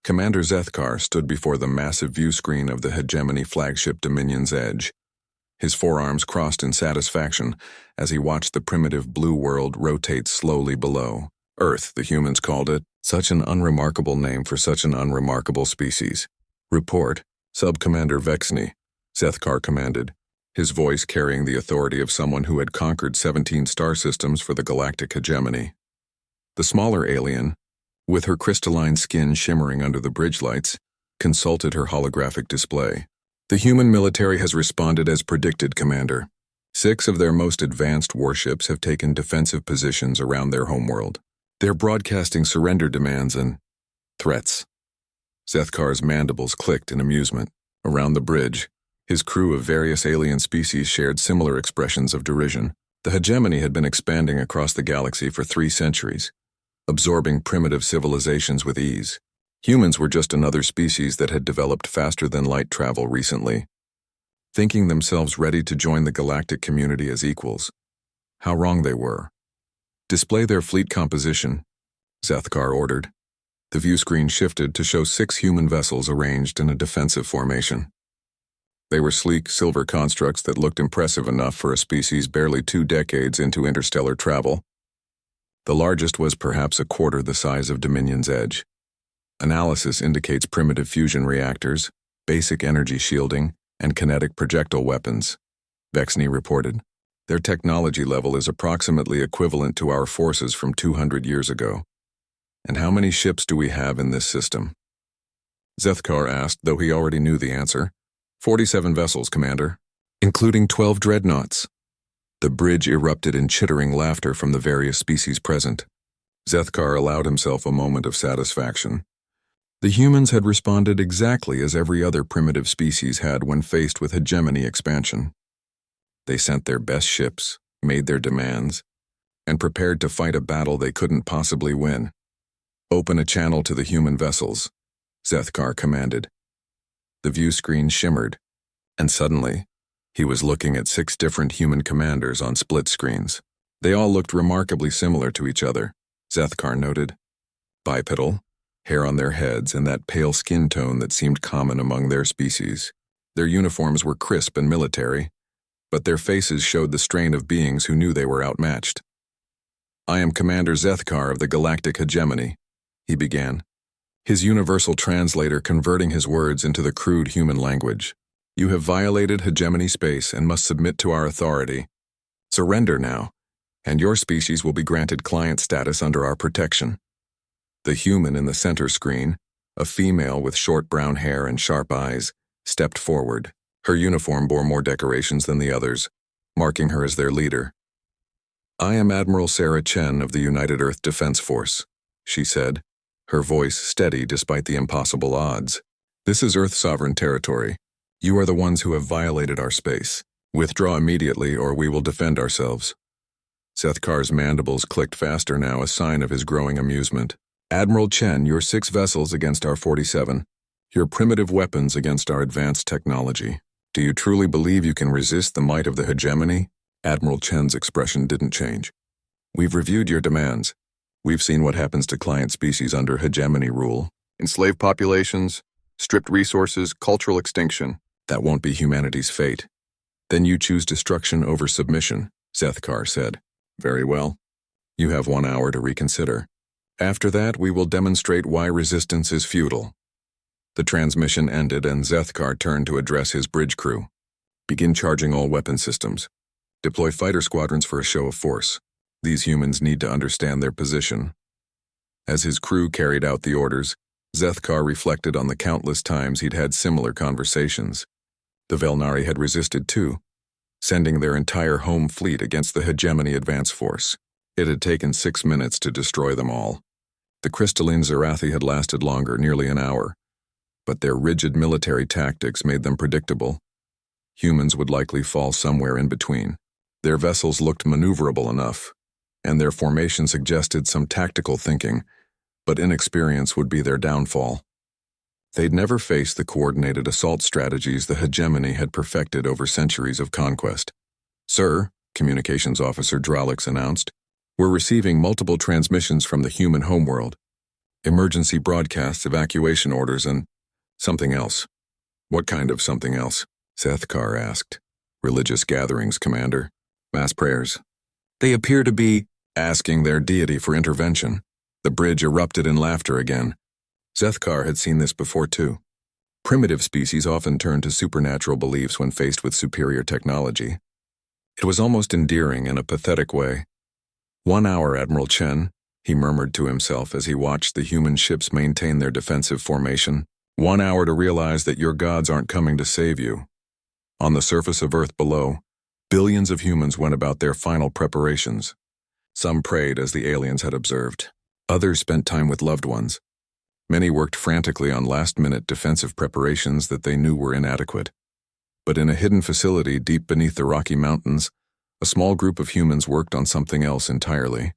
Commander Zethkar stood before the massive view screen of the hegemony flagship Dominion's Edge. His forearms crossed in satisfaction as he watched the primitive blue world rotate slowly below. Earth, the humans called it, such an unremarkable name for such an unremarkable species. Report, Sub-Commander Vexny, Zethkar commanded, his voice carrying the authority of someone who had conquered 17 star systems for the galactic hegemony. The smaller alien, with her crystalline skin shimmering under the bridge lights, consulted her holographic display. The human military has responded as predicted, Commander. 6 of their most advanced warships have taken defensive positions around their homeworld. They're broadcasting surrender demands and threats. Zethkar's mandibles clicked in amusement. Around the bridge, his crew of various alien species shared similar expressions of derision. The hegemony had been expanding across the galaxy for 3 centuries, absorbing primitive civilizations with ease. Humans were just another species that had developed faster than light travel recently, thinking themselves ready to join the galactic community as equals. How wrong they were. Display their fleet composition, Zethkar ordered. The view screen shifted to show 6 human vessels arranged in a defensive formation. They were sleek, silver constructs that looked impressive enough for a species barely 2 decades into interstellar travel. The largest was perhaps a quarter the size of Dominion's Edge. Analysis indicates primitive fusion reactors, basic energy shielding, and kinetic projectile weapons, Vexny reported. Their technology level is approximately equivalent to our forces from 200 years ago. And how many ships do we have in this system? Zethkar asked, though he already knew the answer. 47 vessels, Commander, including 12 dreadnoughts. The bridge erupted in chittering laughter from the various species present. Zethkar allowed himself a moment of satisfaction. The humans had responded exactly as every other primitive species had when faced with hegemony expansion. They sent their best ships, made their demands, and prepared to fight a battle they couldn't possibly win. Open a channel to the human vessels, Zethkar commanded. The view screen shimmered, and suddenly, he was looking at 6 different human commanders on split screens. They all looked remarkably similar to each other, Zethkar noted. Bipedal, hair on their heads, and that pale skin tone that seemed common among their species. Their uniforms were crisp and military, but their faces showed the strain of beings who knew they were outmatched. I am Commander Zethkar of the Galactic Hegemony, he began, his universal translator converting his words into the crude human language. You have violated hegemony space and must submit to our authority. Surrender now, and your species will be granted client status under our protection. The human in the center screen, a female with short brown hair and sharp eyes, stepped forward. Her uniform bore more decorations than the others, marking her as their leader. I am Admiral Sarah Chen of the United Earth Defense Force, she said, her voice steady despite the impossible odds. This is Earth sovereign territory. You are the ones who have violated our space. Withdraw immediately or we will defend ourselves. Zethkar's mandibles clicked faster now, a sign of his growing amusement. Admiral Chen, your 6 vessels against our 47. Your primitive weapons against our advanced technology. Do you truly believe you can resist the might of the hegemony? Admiral Chen's expression didn't change. We've reviewed your demands. We've seen what happens to client species under hegemony rule. Enslaved populations, stripped resources, cultural extinction. That won't be humanity's fate. Then you choose destruction over submission, Zethkar said. Very well. You have 1 hour to reconsider. After that, we will demonstrate why resistance is futile. The transmission ended and Zethkar turned to address his bridge crew. Begin charging all weapon systems. Deploy fighter squadrons for a show of force. These humans need to understand their position. As his crew carried out the orders, Zethkar reflected on the countless times he'd had similar conversations. The Velnari had resisted too, sending their entire home fleet against the hegemony advance force. It had taken 6 minutes to destroy them all. The crystalline Zerathi had lasted longer, nearly an hour, but their rigid military tactics made them predictable. Humans would likely fall somewhere in between. Their vessels looked maneuverable enough, and their formation suggested some tactical thinking, but inexperience would be their downfall. They'd never faced the coordinated assault strategies the hegemony had perfected over centuries of conquest. Sir, Communications Officer Dralix announced, we're receiving multiple transmissions from the human homeworld. emergency broadcasts, evacuation orders, and something else. What kind of something else? Zethkar asked. Religious gatherings, Commander. Mass prayers. They appear to be asking their deity for intervention. The bridge erupted in laughter again. Zethkar had seen this before too. Primitive species often turn to supernatural beliefs when faced with superior technology. It was almost endearing in a pathetic way. 1 hour, Admiral Chen, he murmured to himself as he watched the human ships maintain their defensive formation. 1 hour to realize that your gods aren't coming to save you. On the surface of Earth below, billions of humans went about their final preparations. Some prayed as the aliens had observed. Others spent time with loved ones. Many worked frantically on last-minute defensive preparations that they knew were inadequate. But in a hidden facility deep beneath the Rocky Mountains, a small group of humans worked on something else entirely.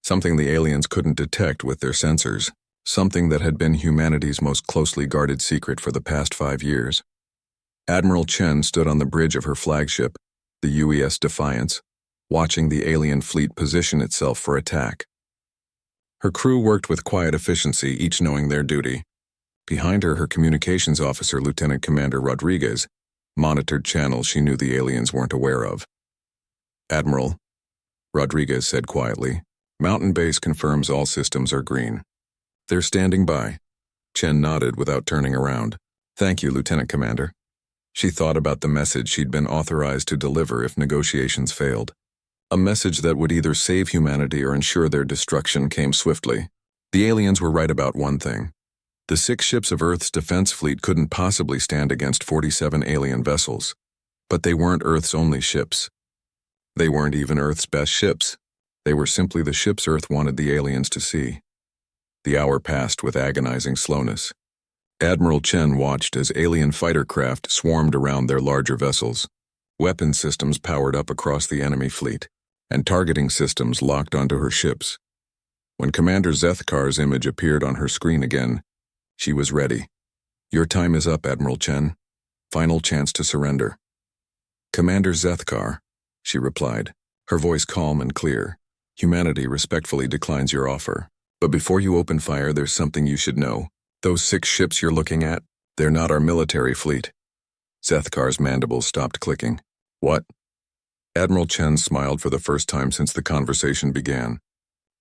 Something the aliens couldn't detect with their sensors. Something that had been humanity's most closely guarded secret for the past 5 years. Admiral Chen stood on the bridge of her flagship, the UES Defiance, watching the alien fleet position itself for attack. Her crew worked with quiet efficiency, each knowing their duty. Behind her, her communications officer, Lieutenant Commander Rodriguez, monitored channels she knew the aliens weren't aware of. Admiral, Rodriguez said quietly, Mountain Base confirms all systems are green. They're standing by. Chen nodded without turning around. Thank you, Lieutenant Commander. She thought about the message she'd been authorized to deliver if negotiations failed. A message that would either save humanity or ensure their destruction came swiftly. The aliens were right about one thing. The 6 ships of Earth's defense fleet couldn't possibly stand against 47 alien vessels. But they weren't Earth's only ships. They weren't even Earth's best ships. They were simply the ships Earth wanted the aliens to see. The hour passed with agonizing slowness. Admiral Chen watched as alien fighter craft swarmed around their larger vessels. Weapon systems powered up across the enemy fleet, and targeting systems locked onto her ships. When Commander Zethkar's image appeared on her screen again, she was ready. Your time is up, Admiral Chen. Final chance to surrender. Commander Zethkar, she replied, her voice calm and clear. Humanity respectfully declines your offer. But before you open fire, there's something you should know. Those 6 ships you're looking at, they're not our military fleet. Zethkar's mandibles stopped clicking. What? Admiral Chen smiled for the first time since the conversation began.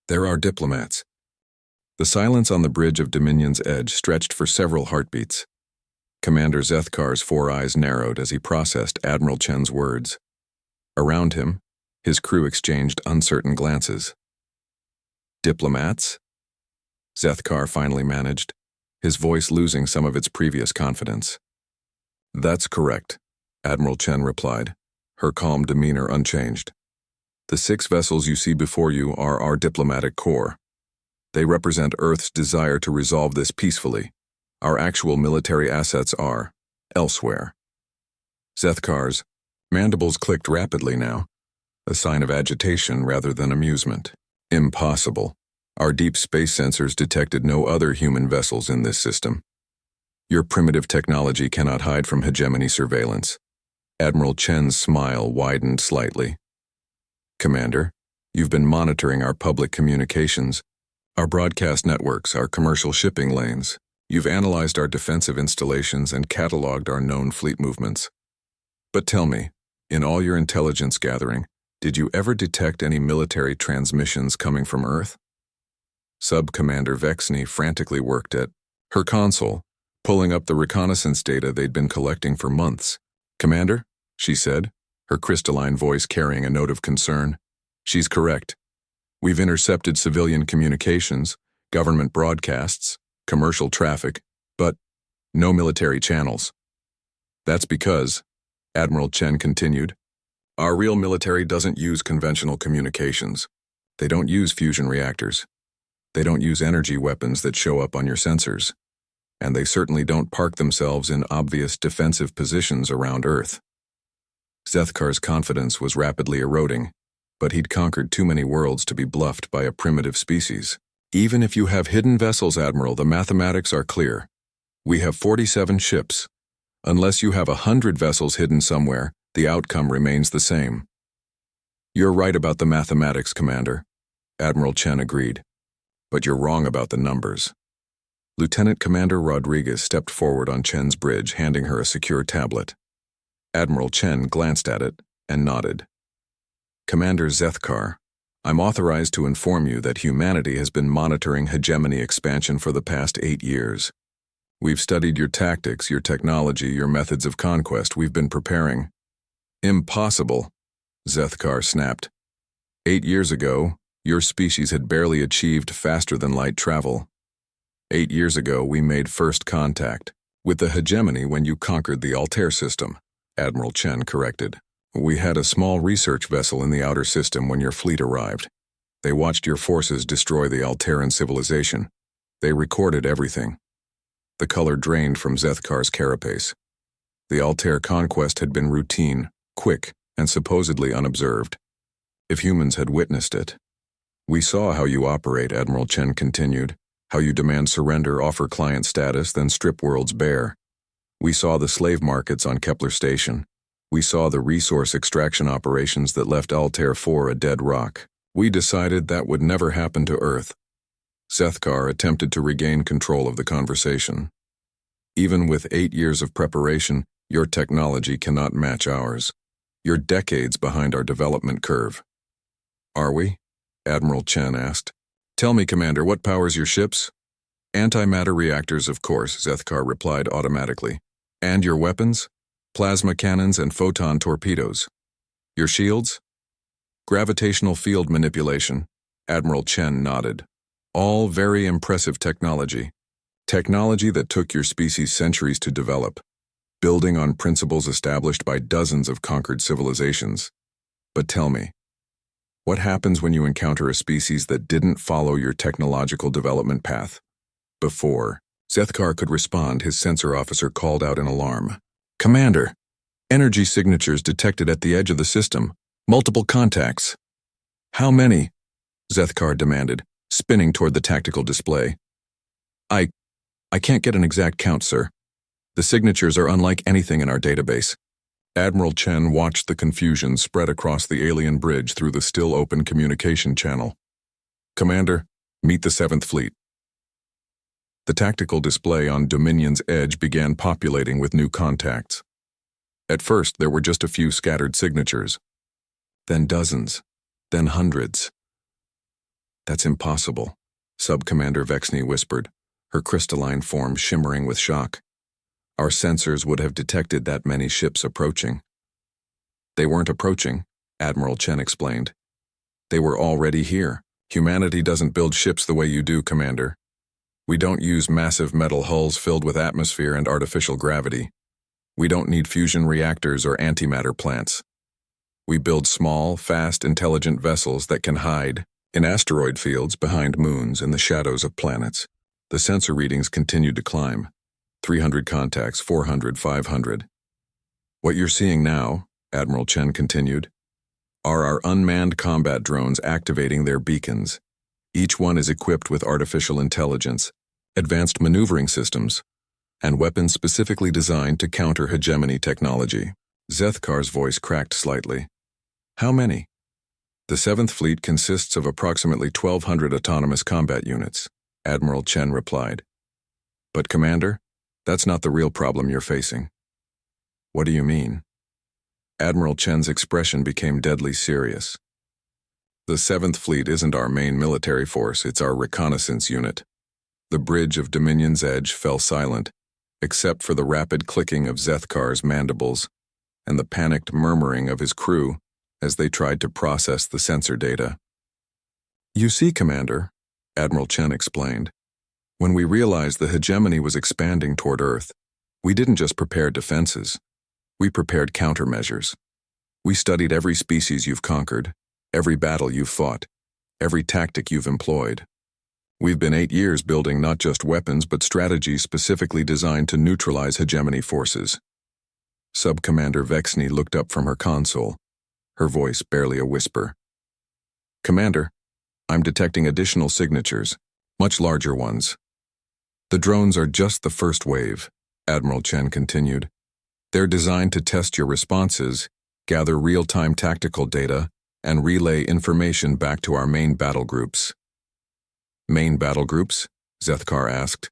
There are diplomats. The silence on the bridge of Dominion's edge stretched for several heartbeats. Commander Zethkar's 4 eyes narrowed as he processed Admiral Chen's words. Around him, his crew exchanged uncertain glances. Diplomats? Zethkar finally managed, his voice losing some of its previous confidence. That's correct, Admiral Chen replied, her calm demeanor unchanged. The 6 vessels you see before you are our diplomatic corps. They represent Earth's desire to resolve this peacefully. Our actual military assets are elsewhere. Zethkar's mandibles clicked rapidly now, a sign of agitation rather than amusement. Impossible. Our deep space sensors detected no other human vessels in this system. Your primitive technology cannot hide from hegemony surveillance. Admiral Chen's smile widened slightly. Commander, you've been monitoring our public communications, our broadcast networks, our commercial shipping lanes. You've analyzed our defensive installations and cataloged our known fleet movements. But tell me, in all your intelligence gathering, did you ever detect any military transmissions coming from Earth? Sub-Commander Vexney frantically worked at her console, pulling up the reconnaissance data they'd been collecting for months. Commander, she said, her crystalline voice carrying a note of concern. She's correct. We've intercepted civilian communications, government broadcasts, commercial traffic, but no military channels. That's because, Admiral Chen continued, our real military doesn't use conventional communications. They don't use fusion reactors. They don't use energy weapons that show up on your sensors. And they certainly don't park themselves in obvious defensive positions around Earth. Zethkar's confidence was rapidly eroding, but he'd conquered too many worlds to be bluffed by a primitive species. Even if you have hidden vessels, Admiral, the mathematics are clear. We have 47 ships. Unless you have 100 vessels hidden somewhere, the outcome remains the same. You're right about the mathematics, Commander, Admiral Chen agreed. but you're wrong about the numbers. Lieutenant Commander Rodriguez stepped forward on Chen's bridge, handing her a secure tablet. Admiral Chen glanced at it and nodded. Commander Zethkar, I'm authorized to inform you that humanity has been monitoring hegemony expansion for the past 8 years. We've studied your tactics, your technology, your methods of conquest. We've been preparing. Impossible, Zethkar snapped. 8 years ago, your species had barely achieved faster-than-light travel. 8 years ago, we made first contact with the hegemony when you conquered the Altair system, Admiral Chen corrected. We had a small research vessel in the outer system when your fleet arrived. They watched your forces destroy the Altairan civilization. They recorded everything. The color drained from Zethkar's carapace. The Altair conquest had been routine, quick, and supposedly unobserved. If humans had witnessed it. We saw how you operate, Admiral Chen continued, how you demand surrender, offer client status, then strip worlds bare. We saw the slave markets on Kepler Station. We saw the resource extraction operations that left Altair 4 a dead rock. We decided that would never happen to Earth. Zethkar attempted to regain control of the conversation. Even with 8 years of preparation, your technology cannot match ours. You're decades behind our development curve. Are we? Admiral Chen asked. Tell me, Commander, what powers your ships? Antimatter reactors, of course, Zethkar replied automatically. And your weapons? Plasma cannons and photon torpedoes. Your shields? Gravitational field manipulation. Admiral Chen nodded. All very impressive technology. Technology that took your species centuries to develop, building on principles established by dozens of conquered civilizations. But tell me, what happens when you encounter a species that didn't follow your technological development path? Before Zethkar could respond, his sensor officer called out in alarm. Commander, energy signatures detected at the edge of the system. Multiple contacts. How many? Zethkar demanded, spinning toward the tactical display. I can't get an exact count, sir. The signatures are unlike anything in our database. Admiral Chen watched the confusion spread across the alien bridge through the still open communication channel. Commander, meet the 7th Fleet. The tactical display on Dominion's edge began populating with new contacts. At first, there were just a few scattered signatures. Then dozens. Then hundreds. That's impossible, Sub-Commander Vexney whispered, her crystalline form shimmering with shock. Our sensors would have detected that many ships approaching. They weren't approaching, Admiral Chen explained. They were already here. Humanity doesn't build ships the way you do, Commander. We don't use massive metal hulls filled with atmosphere and artificial gravity. We don't need fusion reactors or antimatter plants. We build small, fast, intelligent vessels that can hide in asteroid fields behind moons in the shadows of planets. The sensor readings continued to climb. 300 contacts, 400, 500. What you're seeing now, Admiral Chen continued, are our unmanned combat drones activating their beacons. Each one is equipped with artificial intelligence, advanced maneuvering systems, and weapons specifically designed to counter hegemony technology. Zethkar's voice cracked slightly. How many? The 7th Fleet consists of approximately 1,200 autonomous combat units, Admiral Chen replied. But, Commander, that's not the real problem you're facing. What do you mean? Admiral Chen's expression became deadly serious. The 7th Fleet isn't our main military force, it's our reconnaissance unit. The bridge of Dominion's edge fell silent, except for the rapid clicking of Zethkar's mandibles and the panicked murmuring of his crew as they tried to process the sensor data. You see, Commander, Admiral Chen explained, when we realized the hegemony was expanding toward Earth, we didn't just prepare defenses, we prepared countermeasures. We studied every species you've conquered, every battle you've fought, every tactic you've employed. We've been 8 years building not just weapons but strategies specifically designed to neutralize hegemony forces. Sub-Commander Vexney looked up from her console, her voice barely a whisper. Commander, I'm detecting additional signatures, much larger ones. The drones are just the first wave, Admiral Chen continued. They're designed to test your responses, gather real-time tactical data, and relay information back to our main battle groups. Main battle groups? Zethkar asked,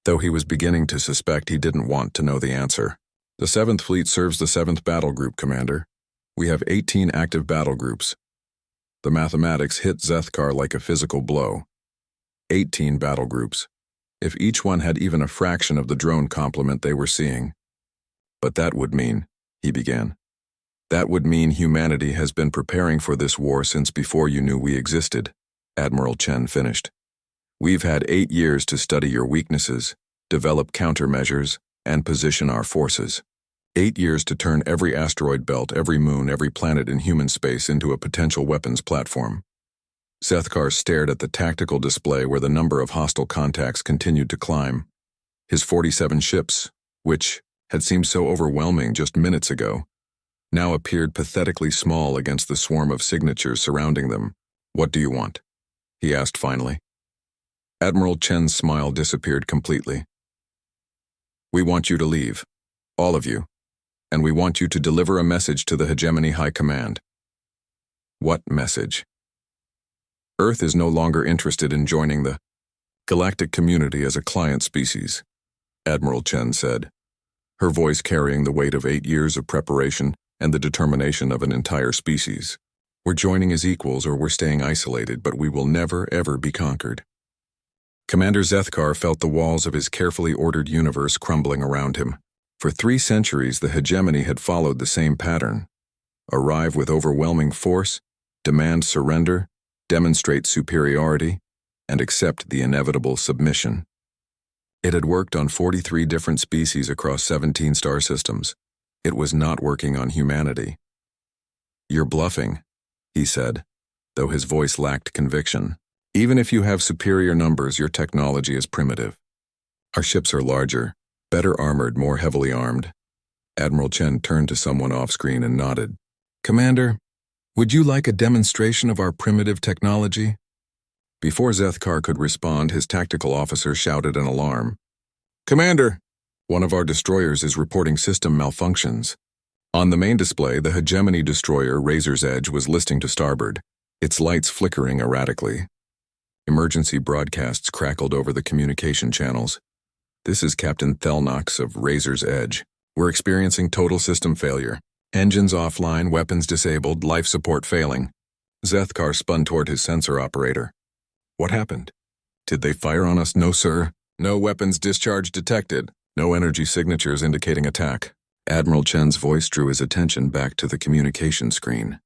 though he was beginning to suspect he didn't want to know the answer. The 7th Fleet serves the 7th Battle Group, Commander. We have 18 active battle groups. The mathematics hit Zethkar like a physical blow. 18 battle groups. If each one had even a fraction of the drone complement they were seeing. But that would mean, he began. That would mean humanity has been preparing for this war since before you knew we existed, Admiral Chen finished. We've had 8 years to study your weaknesses, develop countermeasures, and position our forces. 8 years to turn every asteroid belt, every moon, every planet in human space into a potential weapons platform. Zethkar stared at the tactical display where the number of hostile contacts continued to climb. His 47 ships, which had seemed so overwhelming just minutes ago, now appeared pathetically small against the swarm of signatures surrounding them. What do you want? He asked finally. Admiral Chen's smile disappeared completely. We want you to leave, all of you, and we want you to deliver a message to the Hegemony High Command. What message? Earth is no longer interested in joining the Galactic community as a client species, Admiral Chen said, her voice carrying the weight of 8 years of preparation and the determination of an entire species. We're joining as equals or we're staying isolated, but we will never, ever be conquered. Commander Zethkar felt the walls of his carefully ordered universe crumbling around him. For 3 centuries, the hegemony had followed the same pattern. Arrive with overwhelming force, demand surrender, demonstrate superiority, and accept the inevitable submission. It had worked on 43 different species across 17 star systems. It was not working on humanity. You're bluffing, he said, though his voice lacked conviction. Even if you have superior numbers, your technology is primitive. Our ships are larger, better armored, more heavily armed. Admiral Chen turned to someone off-screen and nodded. Commander, would you like a demonstration of our primitive technology? Before Zethkar could respond, his tactical officer shouted an alarm. Commander, one of our destroyers is reporting system malfunctions. On the main display, the hegemony destroyer Razor's Edge was listing to starboard, its lights flickering erratically. Emergency broadcasts crackled over the communication channels. This is Captain Thelnox of Razor's Edge. We're experiencing total system failure. Engines offline, weapons disabled, life support failing. Zethkar spun toward his sensor operator. What happened? Did they fire on us? No, sir. No weapons discharge detected. No energy signatures indicating attack. Admiral Chen's voice drew his attention back to the communication screen.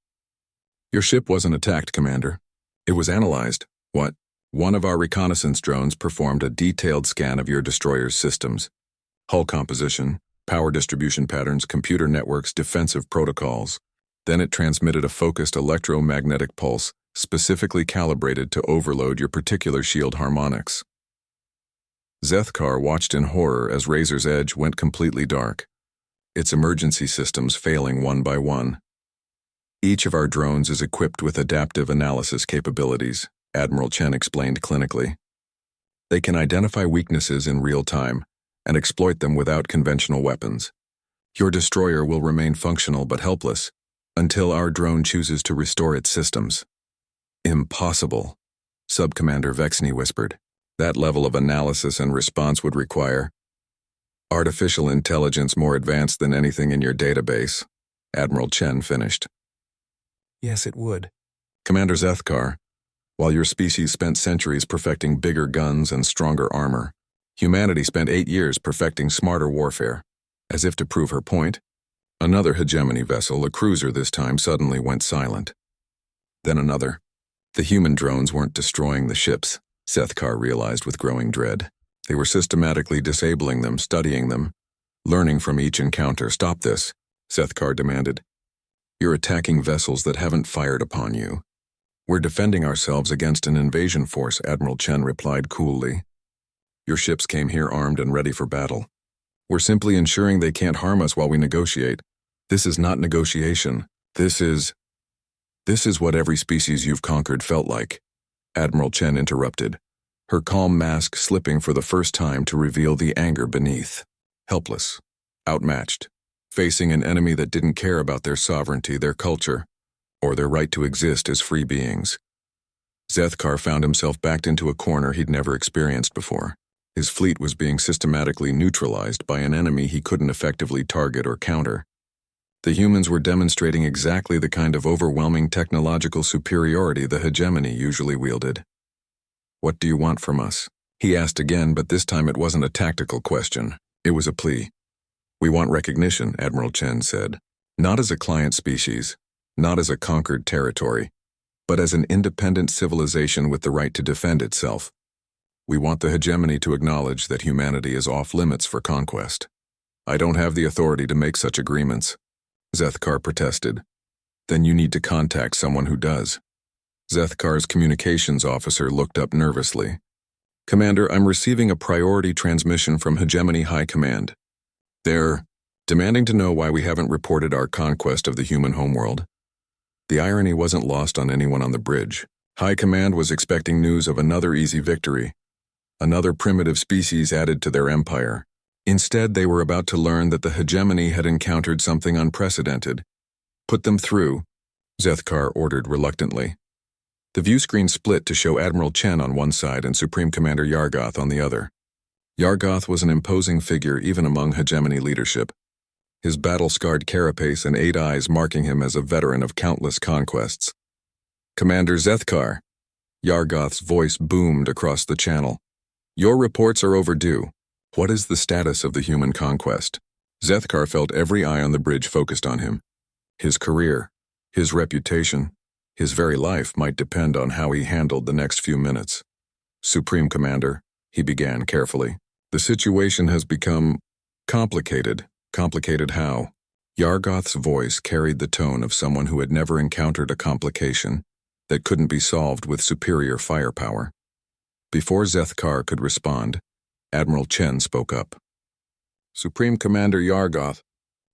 Your ship wasn't attacked, Commander. It was analyzed. What? One of our reconnaissance drones performed a detailed scan of your destroyer's systems. Hull composition, power distribution patterns, computer networks, defensive protocols. Then it transmitted a focused electromagnetic pulse specifically calibrated to overload your particular shield harmonics. Zethkar watched in horror as Razor's Edge went completely dark, its emergency systems failing one by one. Each of our drones is equipped with adaptive analysis capabilities, Admiral Chen explained clinically. They can identify weaknesses in real time and exploit them without conventional weapons. Your destroyer will remain functional but helpless until our drone chooses to restore its systems. Impossible, Subcommander Vexney whispered. That level of analysis and response would require artificial intelligence more advanced than anything in your database, Admiral Chen finished. Yes, it would. Commander Zethkar, while your species spent centuries perfecting bigger guns and stronger armor, humanity spent 8 years perfecting smarter warfare. As if to prove her point, another hegemony vessel, a cruiser this time, suddenly went silent. Then another. The human drones weren't destroying the ships, Zethkar realized with growing dread. They were systematically disabling them, studying them, learning from each encounter. Stop this, Zethkar demanded. You're attacking vessels that haven't fired upon you. We're defending ourselves against an invasion force, Admiral Chen replied coolly. Your ships came here armed and ready for battle. We're simply ensuring they can't harm us while we negotiate. This is not negotiation. This is what every species you've conquered felt like, Admiral Chen interrupted, her calm mask slipping for the first time to reveal the anger beneath. Helpless, outmatched, facing an enemy that didn't care about their sovereignty, their culture, or their right to exist as free beings. Zethkar found himself backed into a corner he'd never experienced before. His fleet was being systematically neutralized by an enemy he couldn't effectively target or counter. The humans were demonstrating exactly the kind of overwhelming technological superiority the hegemony usually wielded. "What do you want from us?" he asked again, but this time it wasn't a tactical question. It was a plea. "We want recognition," Admiral Chen said. "Not as a client species, not as a conquered territory, but as an independent civilization with the right to defend itself. We want the hegemony to acknowledge that humanity is off limits for conquest." "I don't have the authority to make such agreements," Zethkar protested. "Then you need to contact someone who does." Zethkar's communications officer looked up nervously. "Commander, I'm receiving a priority transmission from Hegemony High Command. They're demanding to know why we haven't reported our conquest of the human homeworld." The irony wasn't lost on anyone on the bridge. High Command was expecting news of another easy victory, another primitive species added to their empire. Instead, they were about to learn that the hegemony had encountered something unprecedented. "Put them through," Zethkar ordered reluctantly. The view screen split to show Admiral Chen on one side and Supreme Commander Yargoth on the other. Yargoth was an imposing figure even among hegemony leadership, his battle-scarred carapace and 8 eyes marking him as a veteran of countless conquests. "Commander Zethkar," Yargoth's voice boomed across the channel. "Your reports are overdue. What is the status of the human conquest?" Zethkar felt every eye on the bridge focused on him. His career, his reputation, his very life might depend on how he handled the next few minutes. "Supreme Commander," he began carefully, "the situation has become complicated." "Complicated how?" Yargoth's voice carried the tone of someone who had never encountered a complication that couldn't be solved with superior firepower. Before Zethkar could respond, Admiral Chen spoke up. "Supreme Commander Yargoth,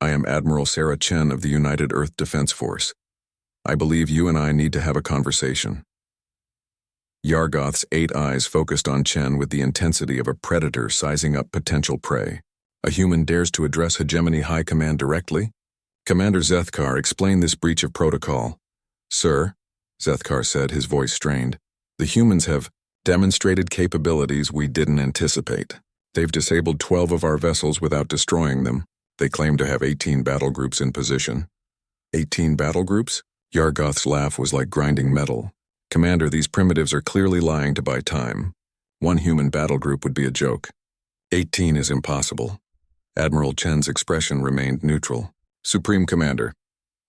I am Admiral Sarah Chen of the United Earth Defense Force. I believe you and I need to have a conversation." Yargoth's 8 eyes focused on Chen with the intensity of a predator sizing up potential prey. "A human dares to address Hegemony High Command directly?" "Commander Zethkar, explain this breach of protocol." "Sir," Zethkar said, his voice strained, "the humans have demonstrated capabilities we didn't anticipate. They've disabled 12 of our vessels without destroying them. They claim to have 18 battle groups in position." 18 battle groups? Yargoth's laugh was like grinding metal. "Commander, these primitives are clearly lying to buy time. One human battle group would be a joke. 18 is impossible." Admiral Chen's expression remained neutral. "Supreme Commander,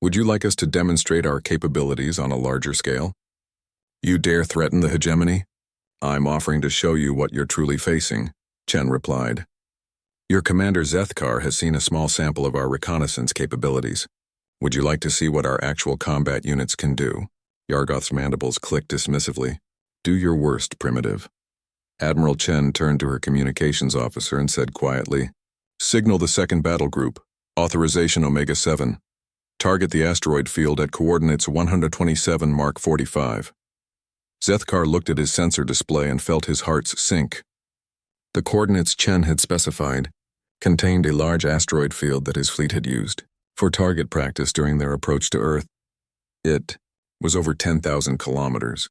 would you like us to demonstrate our capabilities on a larger scale?" "You dare threaten the hegemony?" "I'm offering to show you what you're truly facing," Chen replied. "Your Commander Zethkar has seen a small sample of our reconnaissance capabilities. Would you like to see what our actual combat units can do?" Yargoth's mandibles clicked dismissively. "Do your worst, primitive." Admiral Chen turned to her communications officer and said quietly, "Signal the 2nd Battle Group. Authorization Omega-7. Target the asteroid field at coordinates 127 Mark 45. Zethkar looked at his sensor display and felt his heart sink. The coordinates Chen had specified contained a large asteroid field that his fleet had used for target practice during their approach to Earth. It was over 10,000 kilometers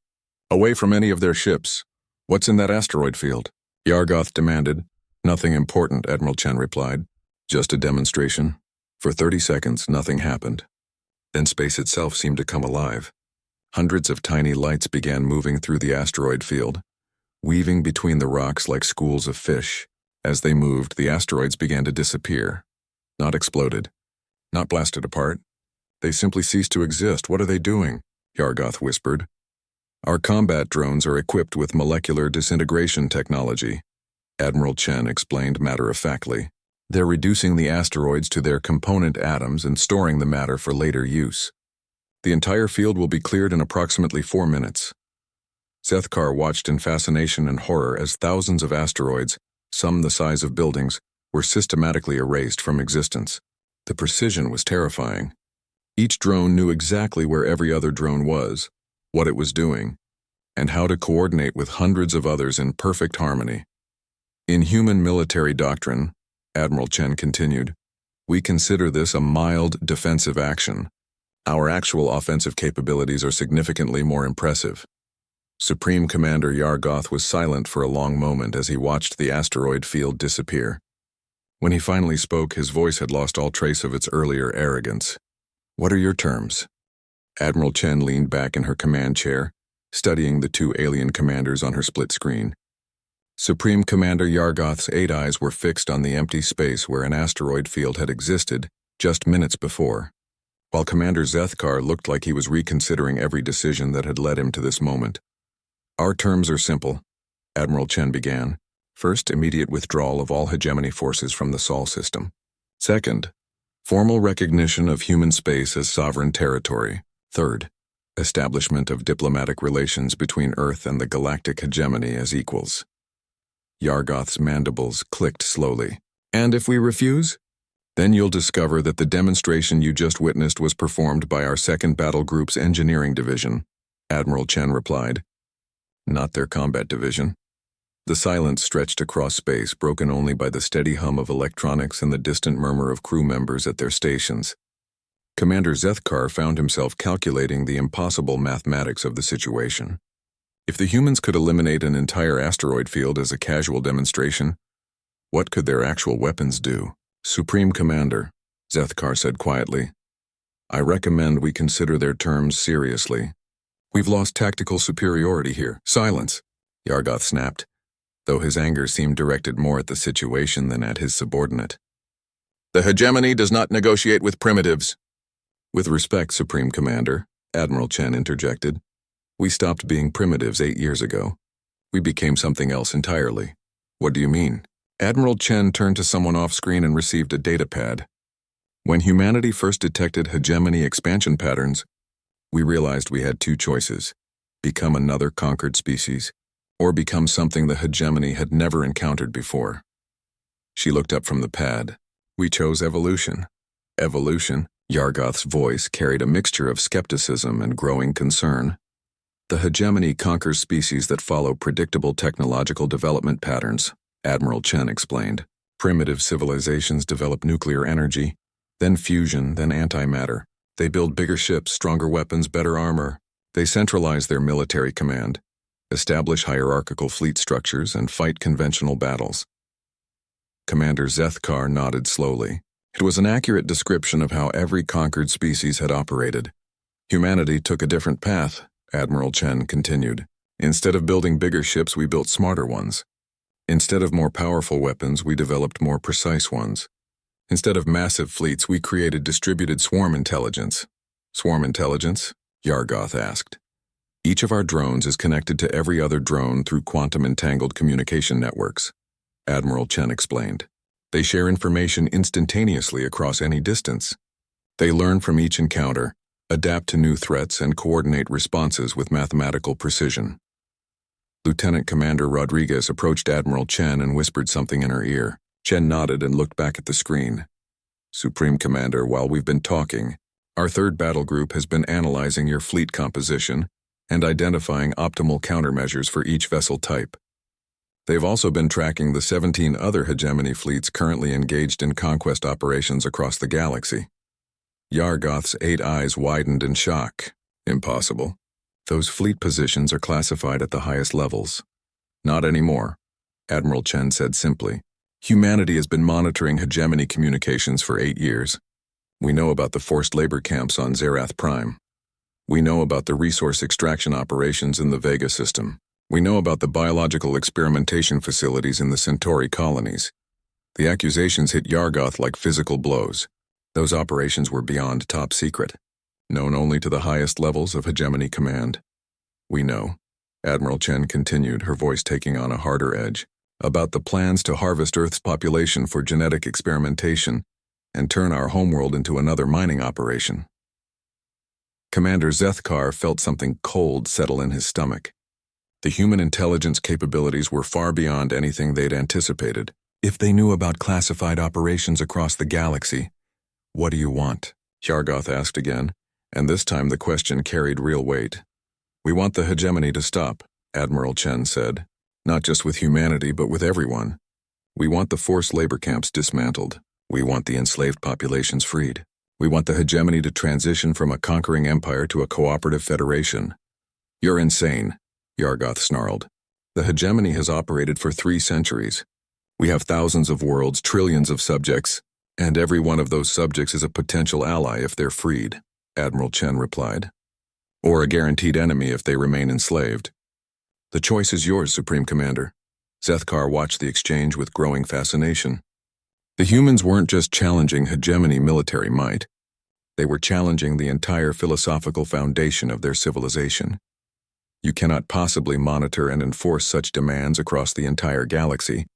away from any of their ships. "What's in that asteroid field?" Yargoth demanded. "Nothing important," Admiral Chen replied. "Just a demonstration." For 30 seconds, nothing happened. Then space itself seemed to come alive. Hundreds of tiny lights began moving through the asteroid field, weaving between the rocks like schools of fish. As they moved, the asteroids began to disappear. Not exploded, not blasted apart. They simply ceased to exist. "What are they doing?" Yargoth whispered. "Our combat drones are equipped with molecular disintegration technology," Admiral Chen explained matter-of-factly. "They're reducing the asteroids to their component atoms and storing the matter for later use. The entire field will be cleared in approximately 4 minutes." Zethkar watched in fascination and horror as thousands of asteroids, some the size of buildings, were systematically erased from existence. The precision was terrifying. Each drone knew exactly where every other drone was, what it was doing, and how to coordinate with hundreds of others in perfect harmony. "In human military doctrine," Admiral Chen continued, "we consider this a mild defensive action. Our actual offensive capabilities are significantly more impressive." Supreme Commander Yargoth was silent for a long moment as he watched the asteroid field disappear. When he finally spoke, his voice had lost all trace of its earlier arrogance. "What are your terms?" Admiral Chen leaned back in her command chair, studying the two alien commanders on her split screen. Supreme Commander Yargoth's 8 eyes were fixed on the empty space where an asteroid field had existed just minutes before, while Commander Zethkar looked like he was reconsidering every decision that had led him to this moment. "Our terms are simple," Admiral Chen began. "First, immediate withdrawal of all hegemony forces from the Sol system. Second, formal recognition of human space as sovereign territory. Third, establishment of diplomatic relations between Earth and the galactic hegemony as equals." Yargoth's mandibles clicked slowly. "And if we refuse? Then you'll discover that the demonstration you just witnessed was performed by our 2nd Battle Group's engineering division," Admiral Chen replied. "Not their combat division." The silence stretched across space, broken only by the steady hum of electronics and the distant murmur of crew members at their stations. Commander Zethkar found himself calculating the impossible mathematics of the situation. If the humans could eliminate an entire asteroid field as a casual demonstration, what could their actual weapons do? "Supreme Commander," Zethkar said quietly, "I recommend we consider their terms seriously. We've lost tactical superiority here." "Silence," Yargoth snapped, though his anger seemed directed more at the situation than at his subordinate. "The hegemony does not negotiate with primitives." "With respect, Supreme Commander," Admiral Chen interjected, "we stopped being primitives 8 years ago. We became something else entirely." "What do you mean?" Admiral Chen turned to someone off-screen and received a data pad. "When humanity first detected hegemony expansion patterns, we realized we had 2 choices: become another conquered species, or become something the hegemony had never encountered before." She looked up from the pad. "We chose evolution." "Evolution?" Yargoth's voice carried a mixture of skepticism and growing concern. "The hegemony conquers species that follow predictable technological development patterns," Admiral Chen explained. "Primitive civilizations develop nuclear energy, then fusion, then antimatter. They build bigger ships, stronger weapons, better armor. They centralize their military command, establish hierarchical fleet structures, and fight conventional battles." Commander Zethkar nodded slowly. It was an accurate description of how every conquered species had operated. "Humanity took a different path," Admiral Chen continued. "Instead of building bigger ships, we built smarter ones. Instead of more powerful weapons, we developed more precise ones. Instead of massive fleets, we created distributed swarm intelligence." "Swarm intelligence?" Yargoth asked. "Each of our drones is connected to every other drone through quantum-entangled communication networks," Admiral Chen explained. "They share information instantaneously across any distance. They learn from each encounter, adapt to new threats, and coordinate responses with mathematical precision." Lieutenant Commander Rodriguez approached Admiral Chen and whispered something in her ear. Chen nodded and looked back at the screen. "Supreme Commander, while we've been talking, our 3rd Battle Group has been analyzing your fleet composition and identifying optimal countermeasures for each vessel type. They've also been tracking the 17 other hegemony fleets currently engaged in conquest operations across the galaxy." Yargoth's 8 eyes widened in shock. "Impossible. Those fleet positions are classified at the highest levels." "Not anymore," Admiral Chen said simply. "Humanity has been monitoring hegemony communications for 8 years. We know about the forced labor camps on Zerath Prime. We know about the resource extraction operations in the Vega system. We know about the biological experimentation facilities in the Centauri colonies." The accusations hit Yargoth like physical blows. Those operations were beyond top secret, known only to the highest levels of hegemony command. "We know," Admiral Chen continued, her voice taking on a harder edge, "about the plans to harvest Earth's population for genetic experimentation and turn our homeworld into another mining operation." Commander Zethkar felt something cold settle in his stomach. The human intelligence capabilities were far beyond anything they'd anticipated. "If they knew about classified operations across the galaxy, what do you want?" Yargoth asked again, and this time the question carried real weight. "We want the hegemony to stop," Admiral Chen said. "Not just with humanity, but with everyone. We want the forced labor camps dismantled. We want the enslaved populations freed. We want the hegemony to transition from a conquering empire to a cooperative federation." "You're insane," Yargoth snarled. The hegemony has operated for 3 centuries. We have thousands of worlds, trillions of subjects, and every one of those subjects is a potential ally if they're freed, Admiral Chen replied. Or a guaranteed enemy if they remain enslaved. The choice is yours, Supreme Commander. Zethkar watched the exchange with growing fascination. The humans weren't just challenging hegemony military might. They were challenging the entire philosophical foundation of their civilization. You cannot possibly monitor and enforce such demands across the entire galaxy,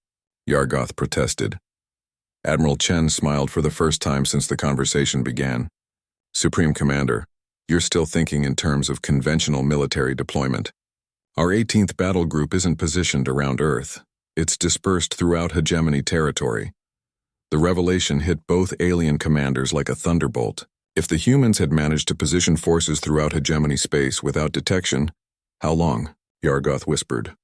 Yargoth protested. Admiral Chen smiled for the first time since the conversation began. Supreme Commander, you're still thinking in terms of conventional military deployment. Our 18th Battle Group isn't positioned around Earth. It's dispersed throughout hegemony territory. The revelation hit both alien commanders like a thunderbolt. If the humans had managed to position forces throughout hegemony space without detection, how long? Yargoth whispered.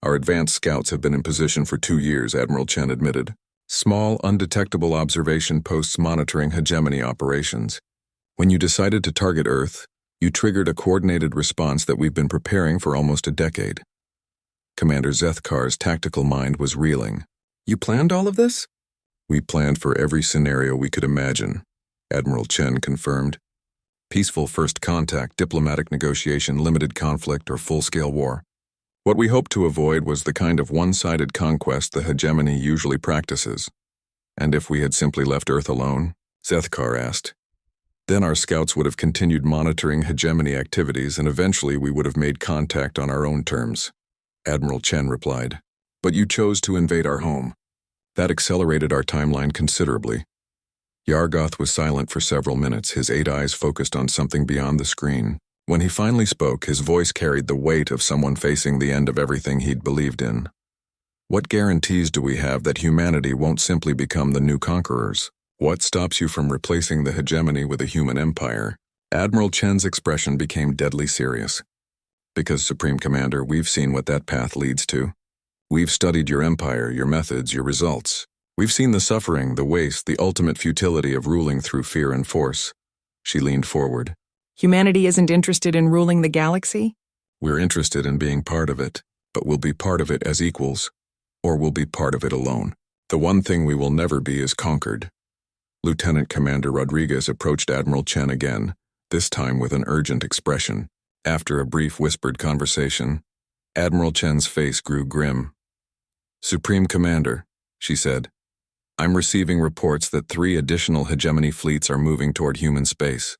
Our advanced scouts have been in position for 2 years, Admiral Chen admitted. Small, undetectable observation posts monitoring hegemony operations. When you decided to target Earth, you triggered a coordinated response that we've been preparing for almost a decade. Commander Zethkar's tactical mind was reeling. You planned all of this? We planned for every scenario we could imagine, Admiral Chen confirmed. Peaceful first contact, diplomatic negotiation, limited conflict, or full-scale war. What we hoped to avoid was the kind of one-sided conquest the hegemony usually practices. And if we had simply left Earth alone? Zethkar asked. Then our scouts would have continued monitoring hegemony activities and eventually we would have made contact on our own terms. Admiral Chen replied. But you chose to invade our home. That accelerated our timeline considerably. Yargoth was silent for several minutes, his 8 eyes focused on something beyond the screen. When he finally spoke, his voice carried the weight of someone facing the end of everything he'd believed in. What guarantees do we have that humanity won't simply become the new conquerors? What stops you from replacing the hegemony with a human empire? Admiral Chen's expression became deadly serious. Because, Supreme Commander, we've seen what that path leads to. We've studied your empire, your methods, your results. We've seen the suffering, the waste, the ultimate futility of ruling through fear and force. She leaned forward. Humanity isn't interested in ruling the galaxy? We're interested in being part of it, but we'll be part of it as equals, or we'll be part of it alone. The one thing we will never be is conquered. Lieutenant Commander Rodriguez approached Admiral Chen again, this time with an urgent expression. After a brief whispered conversation, Admiral Chen's face grew grim. Supreme Commander, she said, I'm receiving reports that 3 additional hegemony fleets are moving toward human space.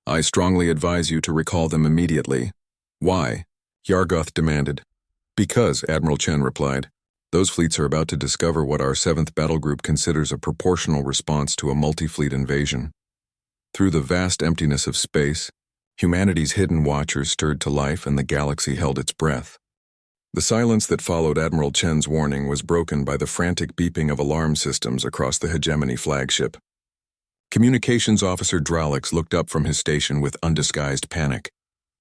I strongly advise you to recall them immediately. Why? Yargoth demanded. Because, Admiral Chen replied. Those fleets are about to discover what our 7th Battle Group considers a proportional response to a multi-fleet invasion. Through the vast emptiness of space, humanity's hidden watchers stirred to life and the galaxy held its breath. The silence that followed Admiral Chen's warning was broken by the frantic beeping of alarm systems across the hegemony flagship. Communications Officer Dralix looked up from his station with undisguised panic.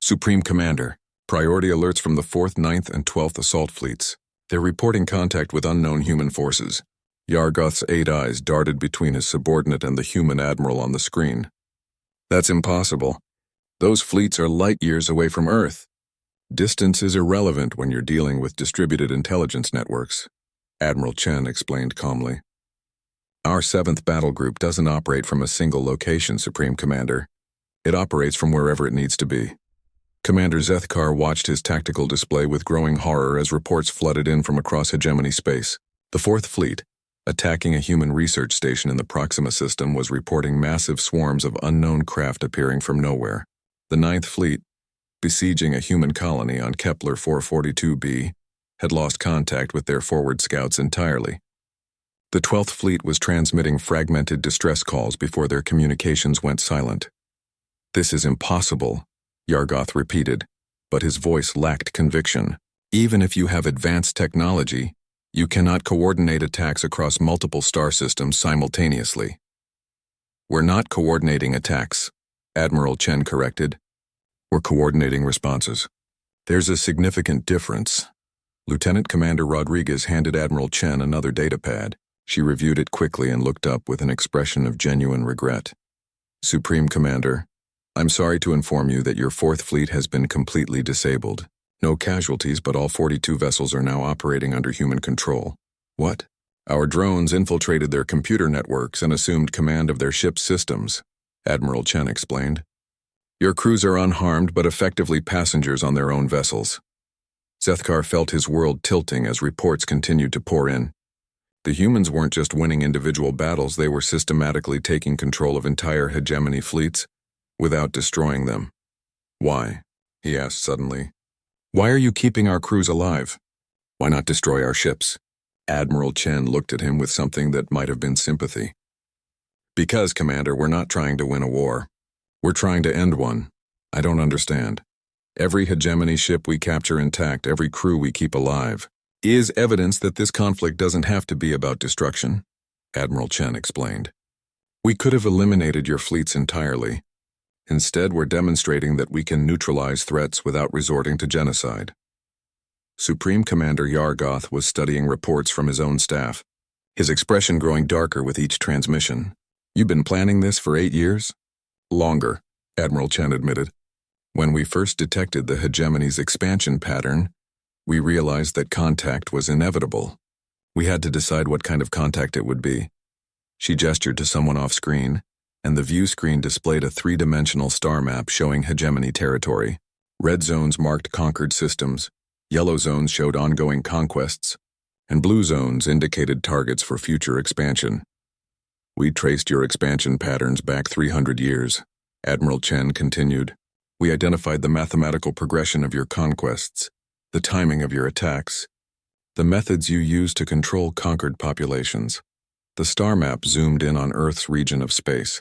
Supreme Commander, priority alerts from the 4th, 9th, and 12th Assault Fleets. They're reporting contact with unknown human forces. Yargoth's 8 eyes darted between his subordinate and the human admiral on the screen. That's impossible. Those fleets are light years away from Earth. Distance is irrelevant when you're dealing with distributed intelligence networks, Admiral Chen explained calmly. Our 7th Battle Group doesn't operate from a single location, Supreme Commander. It operates from wherever it needs to be. Commander Zethkar watched his tactical display with growing horror as reports flooded in from across hegemony space. The 4th Fleet, attacking a human research station in the Proxima system, was reporting massive swarms of unknown craft appearing from nowhere. The 9th Fleet, besieging a human colony on Kepler 442b, had lost contact with their forward scouts entirely. The 12th Fleet was transmitting fragmented distress calls before their communications went silent. This is impossible, Yargoth repeated, but his voice lacked conviction. Even if you have advanced technology, you cannot coordinate attacks across multiple star systems simultaneously. We're not coordinating attacks, Admiral Chen corrected. We're coordinating responses. There's a significant difference. Lieutenant Commander Rodriguez handed Admiral Chen another datapad. She reviewed it quickly and looked up with an expression of genuine regret. Supreme Commander, I'm sorry to inform you that your 4th Fleet has been completely disabled. No casualties, but all 42 vessels are now operating under human control. What? Our drones infiltrated their computer networks and assumed command of their ship's systems, Admiral Chen explained. Your crews are unharmed but effectively passengers on their own vessels. Zethkar felt his world tilting as reports continued to pour in. The humans weren't just winning individual battles, they were systematically taking control of entire hegemony fleets without destroying them. Why? He asked suddenly. Why are you keeping our crews alive? Why not destroy our ships? Admiral Chen looked at him with something that might have been sympathy. Because, Commander, we're not trying to win a war. We're trying to end one. I don't understand. Every hegemony ship we capture intact, every crew we keep alive, is evidence that this conflict doesn't have to be about destruction, Admiral Chen explained. We could have eliminated your fleets entirely. Instead, we're demonstrating that we can neutralize threats without resorting to genocide. Supreme Commander Yargoth was studying reports from his own staff, his expression growing darker with each transmission. You've been planning this for 8 years? Longer, Admiral Chen admitted. When we first detected the hegemony's expansion pattern, we realized that contact was inevitable. We had to decide what kind of contact it would be. She gestured to someone off-screen, and the view screen displayed a 3-dimensional star map showing hegemony territory. Red zones marked conquered systems, yellow zones showed ongoing conquests, and blue zones indicated targets for future expansion. We traced your expansion patterns back 300 years, Admiral Chen continued. We identified the mathematical progression of your conquests, the timing of your attacks, the methods you used to control conquered populations. The star map zoomed in on Earth's region of space,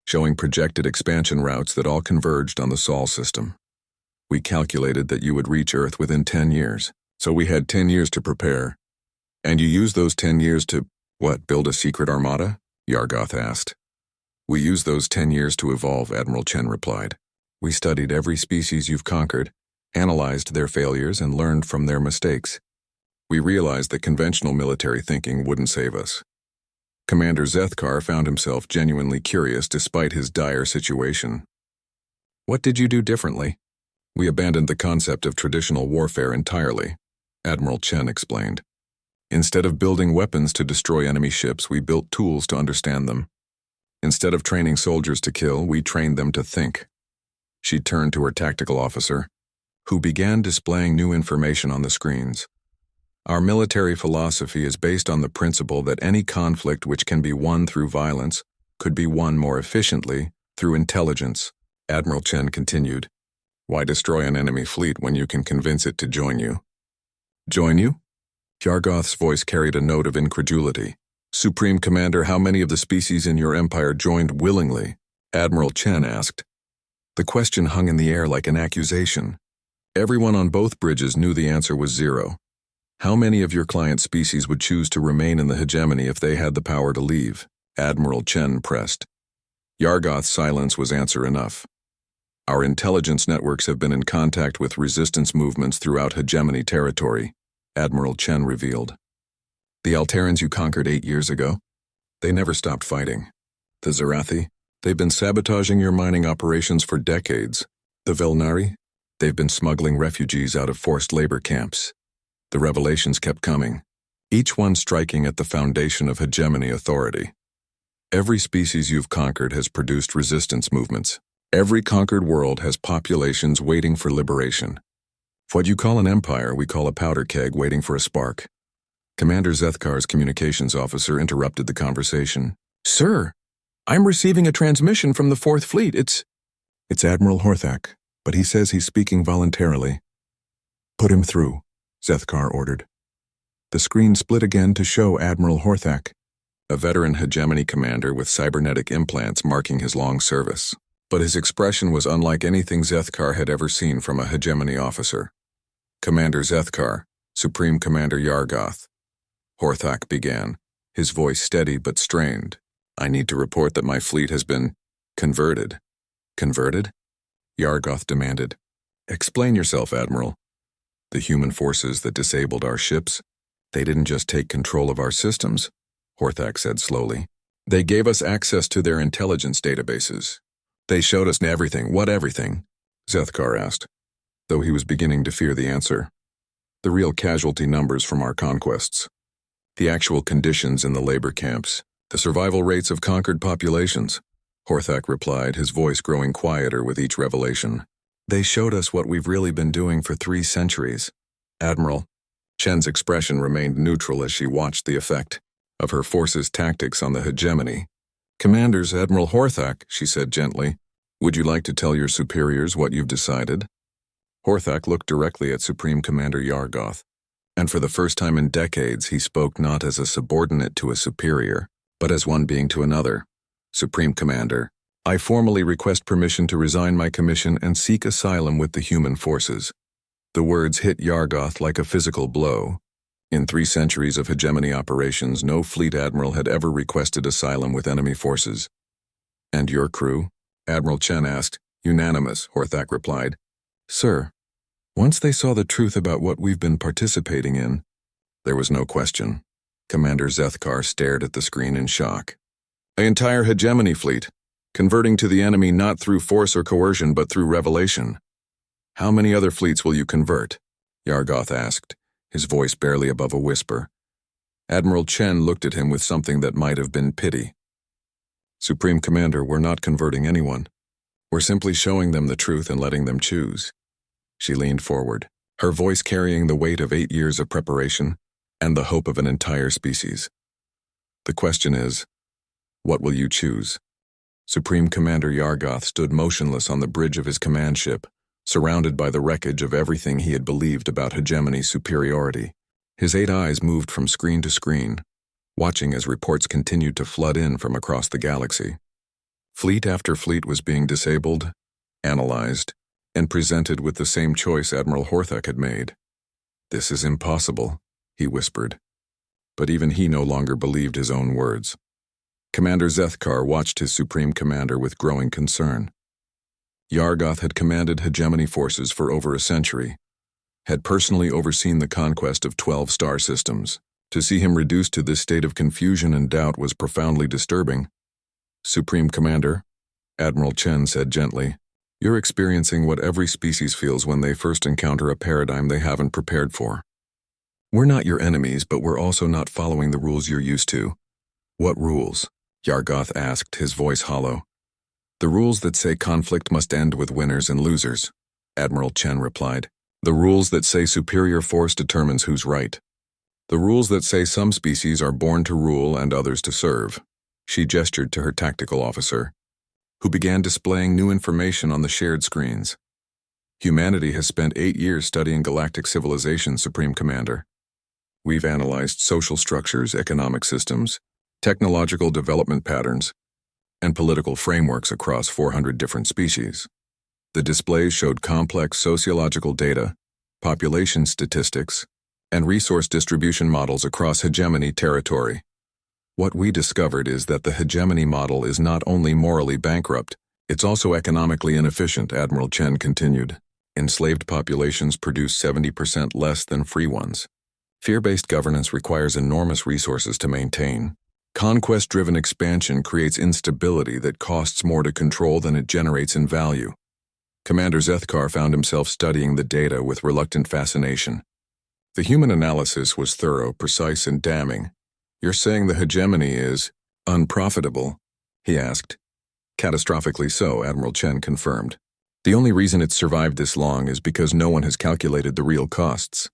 showing projected expansion routes that all converged on the Sol system. We calculated that you would reach Earth within 10 years, so we had 10 years to prepare. And you used those 10 years to, build a secret armada? Yargoth asked. We used those 10 years to evolve, Admiral Chen replied. We studied every species you've conquered, analyzed their failures, and learned from their mistakes. We realized that conventional military thinking wouldn't save us. Commander Zethkar found himself genuinely curious despite his dire situation. What did you do differently? We abandoned the concept of traditional warfare entirely, Admiral Chen explained. Instead of building weapons to destroy enemy ships, we built tools to understand them. Instead of training soldiers to kill, we trained them to think. She turned to her tactical officer, who began displaying new information on the screens. Our military philosophy is based on the principle that any conflict which can be won through violence could be won more efficiently through intelligence, Admiral Chen continued. Why destroy an enemy fleet when you can convince it to join you? Join you? Yargoth's voice carried a note of incredulity. Supreme Commander, how many of the species in your empire joined willingly? Admiral Chen asked. The question hung in the air like an accusation. Everyone on both bridges knew the answer was 0. How many of your client species would choose to remain in the hegemony if they had the power to leave? Admiral Chen pressed. Yargoth's silence was answer enough. Our intelligence networks have been in contact with resistance movements throughout hegemony territory, Admiral Chen revealed. The Alterans you conquered 8 years ago? They never stopped fighting. The Zerathi? They've been sabotaging your mining operations for decades. The Velnari? They've been smuggling refugees out of forced labor camps. The revelations kept coming, each one striking at the foundation of hegemony authority. Every species you've conquered has produced resistance movements. Every conquered world has populations waiting for liberation. What you call an empire, we call a powder keg waiting for a spark. Commander Zethkar's communications officer interrupted the conversation. Sir, I'm receiving a transmission from the 4th Fleet. It's Admiral Horthak, but he says he's speaking voluntarily. Put him through, Zethkar ordered. The screen split again to show Admiral Horthak, a veteran hegemony commander with cybernetic implants marking his long service. But his expression was unlike anything Zethkar had ever seen from a hegemony officer. Commander Zethkar, Supreme Commander Yargoth. Horthak began, his voice steady but strained. I need to report that my fleet has been converted. Converted? Yargoth demanded. Explain yourself, Admiral. The human forces that disabled our ships, they didn't just take control of our systems, Horthak said slowly. They gave us access to their intelligence databases. They showed us everything. What everything? Zethkar asked. though he was beginning to fear the answer. The real casualty numbers from our conquests. The actual conditions in the labor camps. The survival rates of conquered populations. Horthak replied, his voice growing quieter with each revelation. They showed us what we've really been doing for 3 centuries. Admiral. Chen's expression remained neutral as she watched the effect of her force's tactics on the hegemony. Commanders, Admiral Horthak, she said gently, would you like to tell your superiors what you've decided? Horthak looked directly at Supreme Commander Yargoth, and for the first time in decades he spoke not as a subordinate to a superior, but as one being to another. Supreme Commander, I formally request permission to resign my commission and seek asylum with the human forces. The words hit Yargoth like a physical blow. In 3 centuries of hegemony operations, no fleet admiral had ever requested asylum with enemy forces. And your crew? Admiral Chen asked. Unanimous, Horthak replied. Sir, once they saw the truth about what we've been participating in, there was no question. Commander Zethkar stared at the screen in shock. An entire hegemony fleet, converting to the enemy not through force or coercion but through revelation. How many other fleets will you convert? Yargoth asked, his voice barely above a whisper. Admiral Chen looked at him with something that might have been pity. Supreme Commander, we're not converting anyone. We're simply showing them the truth and letting them choose. She leaned forward, her voice carrying the weight of 8 years of preparation and the hope of an entire species. The question is, what will you choose? Supreme Commander Yargoth stood motionless on the bridge of his command ship, surrounded by the wreckage of everything he had believed about hegemony's superiority. His 8 eyes moved from screen to screen, watching as reports continued to flood in from across the galaxy. Fleet after fleet was being disabled, analyzed, and presented with the same choice Admiral Horthak had made. This is impossible, he whispered. But even he no longer believed his own words. Commander Zethkar watched his Supreme Commander with growing concern. Yargoth had commanded hegemony forces for over a century, had personally overseen the conquest of 12 star systems. To see him reduced to this state of confusion and doubt was profoundly disturbing. Supreme Commander, Admiral Chen said gently, you're experiencing what every species feels when they first encounter a paradigm they haven't prepared for. We're not your enemies, but we're also not following the rules you're used to. What rules? Yargoth asked, his voice hollow. The rules that say conflict must end with winners and losers, Admiral Chen replied. The rules that say superior force determines who's right. The rules that say some species are born to rule and others to serve. She gestured to her tactical officer, who began displaying new information on the shared screens. Humanity has spent 8 years studying galactic civilization, Supreme Commander. We've analyzed social structures, economic systems, technological development patterns, and political frameworks across 400 different species. The displays showed complex sociological data, population statistics, and resource distribution models across hegemony territory. What we discovered is that the hegemony model is not only morally bankrupt, it's also economically inefficient, Admiral Chen continued. Enslaved populations produce 70% less than free ones. Fear-based governance requires enormous resources to maintain. Conquest-driven expansion creates instability that costs more to control than it generates in value. Commander Zethkar found himself studying the data with reluctant fascination. The human analysis was thorough, precise, and damning. You're saying the hegemony is unprofitable? He asked. Catastrophically so, Admiral Chen confirmed. The only reason it's survived this long is because no one has calculated the real costs.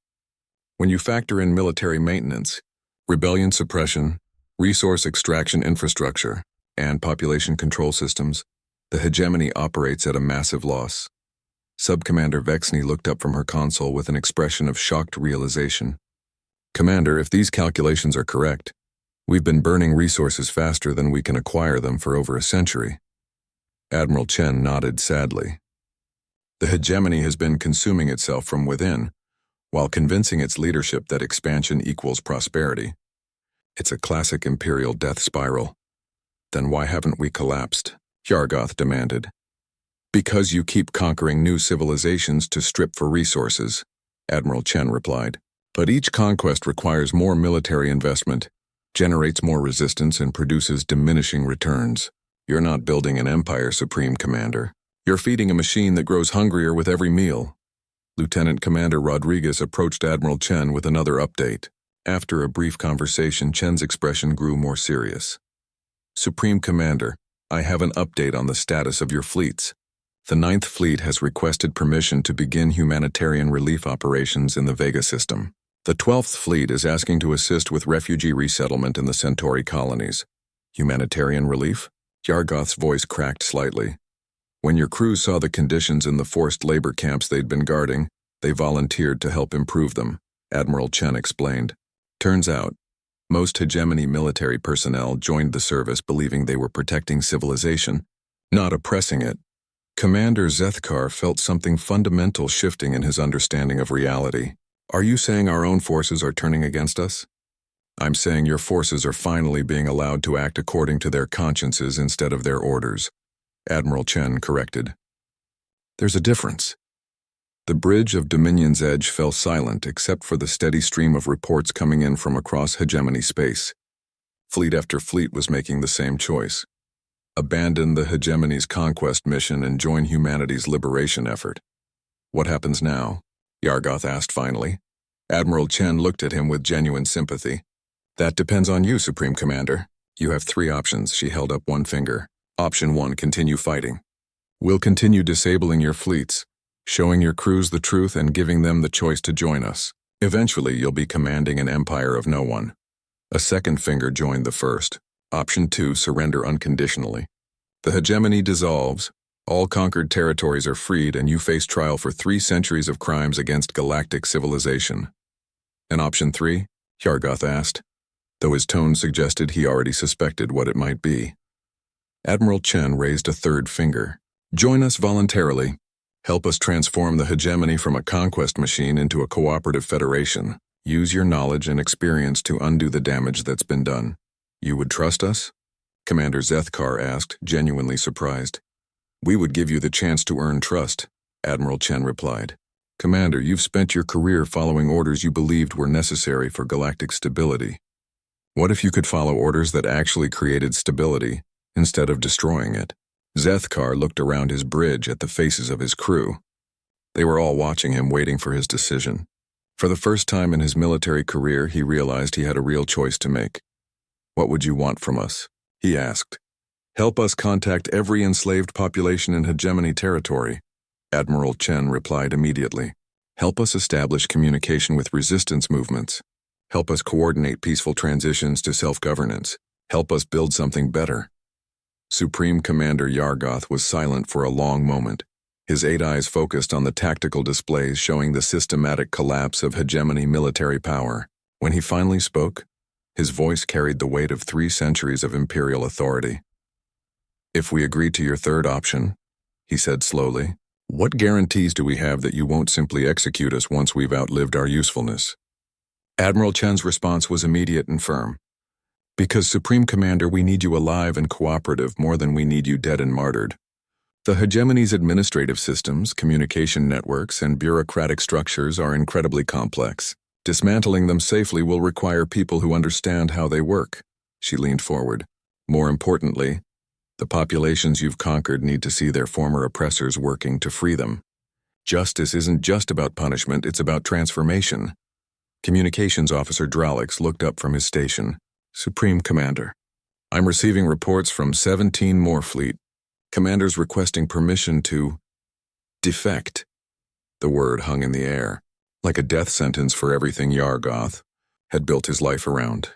When you factor in military maintenance, rebellion suppression, resource extraction infrastructure, and population control systems, the hegemony operates at a massive loss. Subcommander Vexney looked up from her console with an expression of shocked realization. Commander, if these calculations are correct, we've been burning resources faster than we can acquire them for over a century. Admiral Chen nodded sadly. The hegemony has been consuming itself from within, while convincing its leadership that expansion equals prosperity. It's a classic imperial death spiral. Then why haven't we collapsed? Yargoth demanded. Because you keep conquering new civilizations to strip for resources, Admiral Chen replied. But each conquest requires more military investment, generates more resistance, and produces diminishing returns. You're not building an empire, Supreme Commander. You're feeding a machine that grows hungrier with every meal. Lieutenant Commander Rodriguez approached Admiral Chen with another update. After a brief conversation, Chen's expression grew more serious. Supreme Commander, I have an update on the status of your fleets. The 9th Fleet has requested permission to begin humanitarian relief operations in the Vega system. The 12th Fleet is asking to assist with refugee resettlement in the Centauri colonies. Humanitarian relief? Yargoth's voice cracked slightly. When your crews saw the conditions in the forced labor camps they'd been guarding, they volunteered to help improve them, Admiral Chen explained. Turns out, most hegemony military personnel joined the service believing they were protecting civilization, not oppressing it. Commander Zethkar felt something fundamental shifting in his understanding of reality. Are you saying our own forces are turning against us? I'm saying your forces are finally being allowed to act according to their consciences instead of their orders, Admiral Chen corrected. There's a difference. The bridge of Dominion's edge fell silent except for the steady stream of reports coming in from across hegemony space. Fleet after fleet was making the same choice. Abandon the hegemony's conquest mission and join humanity's liberation effort. What happens now? Yargoth asked finally. Admiral Chen looked at him with genuine sympathy. That depends on you, Supreme Commander. You have 3 options. She held up one finger. Option 1, continue fighting. We'll continue disabling your fleets, showing your crews the truth and giving them the choice to join us. Eventually, you'll be commanding an empire of no one. A second finger joined the first. Option 2, surrender unconditionally. The hegemony dissolves, all conquered territories are freed, and you face trial for 3 centuries of crimes against galactic civilization. And option 3? Yargoth asked, though his tone suggested he already suspected what it might be. Admiral Chen raised a third finger. Join us voluntarily. Help us transform the hegemony from a conquest machine into a cooperative federation. Use your knowledge and experience to undo the damage that's been done. You would trust us? Commander Zethkar asked, genuinely surprised. We would give you the chance to earn trust, Admiral Chen replied. Commander, you've spent your career following orders you believed were necessary for galactic stability. What if you could follow orders that actually created stability, instead of destroying it? Zethkar looked around his bridge at the faces of his crew. They were all watching him, waiting for his decision. For the first time in his military career, he realized he had a real choice to make. What would you want from us? He asked. Help us contact every enslaved population in hegemony territory, Admiral Chen replied immediately. Help us establish communication with resistance movements. Help us coordinate peaceful transitions to self-governance. Help us build something better. Supreme Commander Yargoth was silent for a long moment. His 8 eyes focused on the tactical displays showing the systematic collapse of hegemony military power. When he finally spoke, his voice carried the weight of 3 centuries of imperial authority. If we agree to your third option, he said slowly, what guarantees do we have that you won't simply execute us once we've outlived our usefulness? Admiral Chen's response was immediate and firm. Because, Supreme Commander, we need you alive and cooperative more than we need you dead and martyred. The hegemony's administrative systems, communication networks, and bureaucratic structures are incredibly complex. Dismantling them safely will require people who understand how they work. She leaned forward. More importantly, the populations you've conquered need to see their former oppressors working to free them. Justice isn't just about punishment, it's about transformation. Communications Officer Dralix looked up from his station. Supreme Commander, I'm receiving reports from 17 more fleet. Commanders requesting permission to defect. The word hung in the air, like a death sentence for everything Yargoth had built his life around.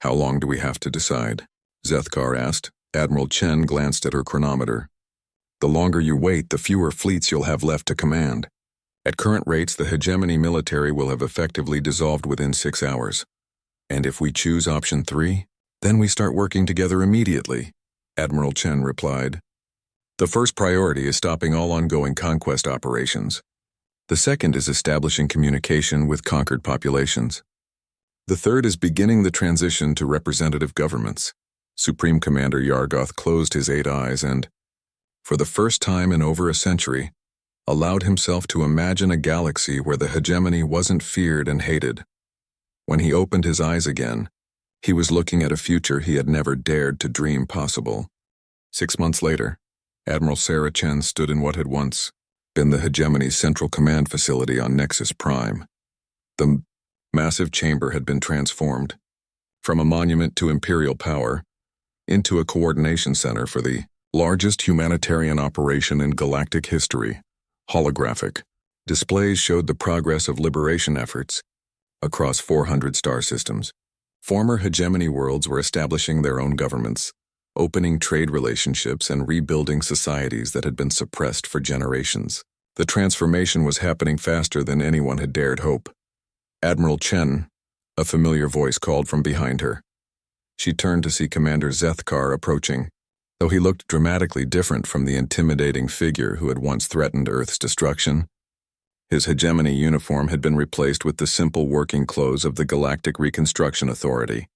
How long do we have to decide? Zethkar asked. Admiral Chen glanced at her chronometer. The longer you wait, the fewer fleets you'll have left to command. At current rates, the hegemony military will have effectively dissolved within 6 hours. And if we choose option 3, then we start working together immediately, Admiral Chen replied. The first priority is stopping all ongoing conquest operations. The second is establishing communication with conquered populations. The third is beginning the transition to representative governments. Supreme Commander Yargoth closed his 8 eyes and, for the first time in over a century, allowed himself to imagine a galaxy where the hegemony wasn't feared and hated. When he opened his eyes again, he was looking at a future he had never dared to dream possible. 6 months later, Admiral Sarah Chen stood in what had once been the Hegemony's central command facility on Nexus Prime. The massive chamber had been transformed from a monument to imperial power into a coordination center for the largest humanitarian operation in galactic history. Holographic displays showed the progress of liberation efforts across 400 star systems. Former hegemony worlds were establishing their own governments, opening trade relationships and rebuilding societies that had been suppressed for generations. The transformation was happening faster than anyone had dared hope. Admiral Chen, a familiar voice called from behind her. She turned to see Commander Zethkar approaching, though he looked dramatically different from the intimidating figure who had once threatened Earth's destruction. His hegemony uniform had been replaced with the simple working clothes of the Galactic Reconstruction Authority.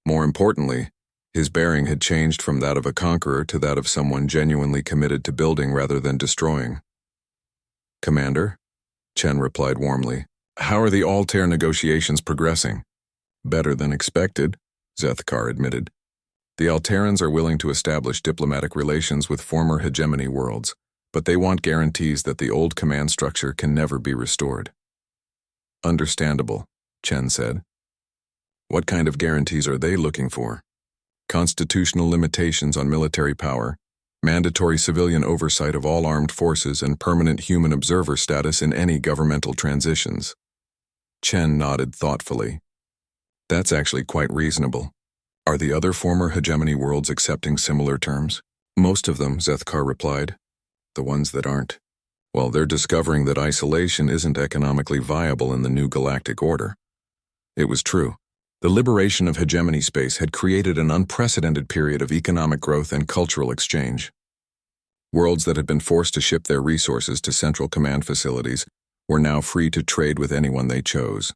More importantly, his bearing had changed from that of a conqueror to that of someone genuinely committed to building rather than destroying. "Commander," Chen replied warmly, "how are the Altair negotiations progressing?" "Better than expected," Zethkar admitted. "The Altairans are willing to establish diplomatic relations with former hegemony worlds, but they want guarantees that the old command structure can never be restored." "Understandable," Chen said. "What kind of guarantees are they looking for?" "Constitutional limitations on military power, mandatory civilian oversight of all armed forces, and permanent human observer status in any governmental transitions." Chen nodded thoughtfully. "That's actually quite reasonable. Are the other former hegemony worlds accepting similar terms?" "Most of them," Zethkar replied. "The ones that aren't, well, they're discovering that isolation isn't economically viable in the new galactic order." It was true. The liberation of hegemony space had created an unprecedented period of economic growth and cultural exchange. Worlds that had been forced to ship their resources to central command facilities were now free to trade with anyone they chose.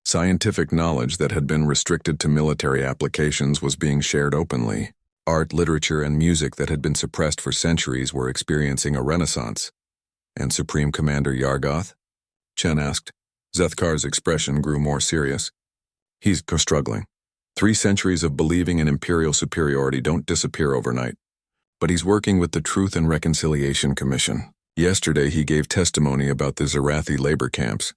Scientific knowledge that had been restricted to military applications was being shared openly. Art, literature, and music that had been suppressed for centuries were experiencing a renaissance. "And Supreme Commander Yargoth?" Chen asked. Zethkar's expression grew more serious. "He's struggling. 3 centuries of believing in imperial superiority don't disappear overnight. But he's working with the Truth and Reconciliation Commission. Yesterday he gave testimony about the Zarathi labor camps.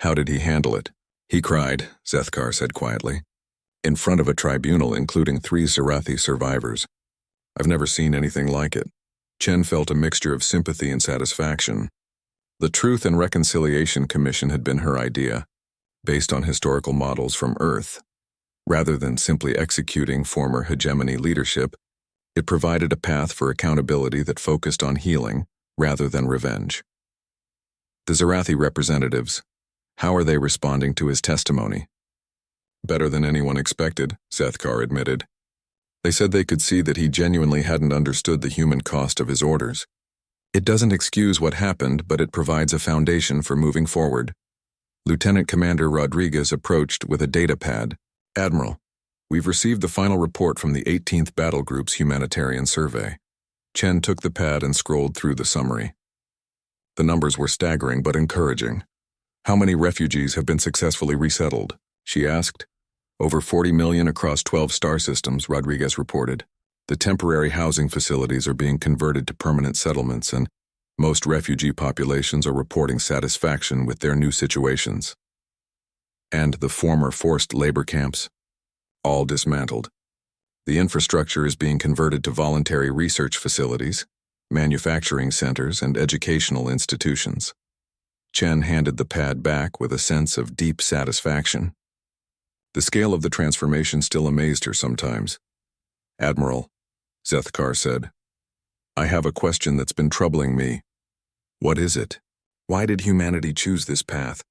How did he handle it?" "He cried," Zethkar said quietly, "in front of a tribunal including 3 Zarathi survivors. I've never seen anything like it." Chen felt a mixture of sympathy and satisfaction. The Truth and Reconciliation Commission had been her idea, based on historical models from Earth. Rather than simply executing former hegemony leadership, it provided a path for accountability that focused on healing rather than revenge. "The Zarathi representatives, how are they responding to his testimony?" "Better than anyone expected," Zethkar admitted. "They said they could see that he genuinely hadn't understood the human cost of his orders. It doesn't excuse what happened, but it provides a foundation for moving forward." Lieutenant Commander Rodriguez approached with a data pad. "Admiral, we've received the final report from the 18th Battle Group's humanitarian survey." Chen took the pad and scrolled through the summary. The numbers were staggering but encouraging. "How many refugees have been successfully resettled?" she asked. "Over 40 million across 12 star systems," Rodriguez reported. "The temporary housing facilities are being converted to permanent settlements, and most refugee populations are reporting satisfaction with their new situations." "And the former forced labor camps?" "All dismantled. The infrastructure is being converted to voluntary research facilities, manufacturing centers, and educational institutions." Chen handed the pad back with a sense of deep satisfaction. The scale of the transformation still amazed her sometimes. "Admiral," Zethkar said, "I have a question that's been troubling me." "What is it? Why did humanity choose this path?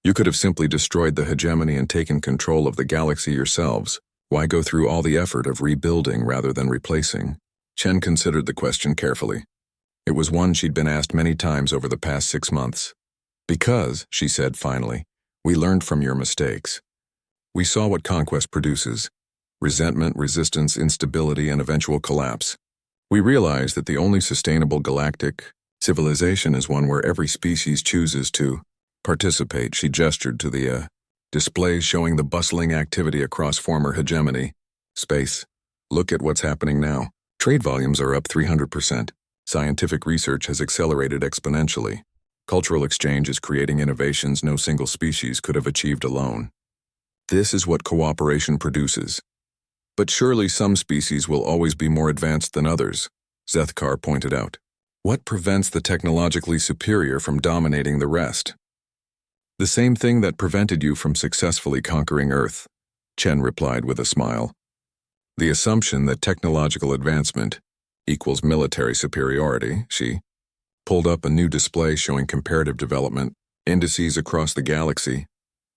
You could have simply destroyed the hegemony and taken control of the galaxy yourselves. Why go through all the effort of rebuilding rather than replacing?" Chen considered the question carefully. It was one she'd been asked many times over the past 6 months. "Because," she said finally, "we learned from your mistakes. We saw what conquest produces: resentment, resistance, instability, and eventual collapse. We realized that the only sustainable galactic civilization is one where every species chooses to participate." She gestured to the displays showing the bustling activity across former hegemony space. "Look at what's happening now. Trade volumes are up 300%. Scientific research has accelerated exponentially. Cultural exchange is creating innovations no single species could have achieved alone. This is what cooperation produces. But surely some species will always be more advanced than others, Zethkar pointed out. What prevents the technologically superior from dominating the rest? The same thing that prevented you from successfully conquering Earth, Chen replied with a smile. The assumption that technological advancement equals military superiority. She pulled up a new display showing comparative development indices across the galaxy.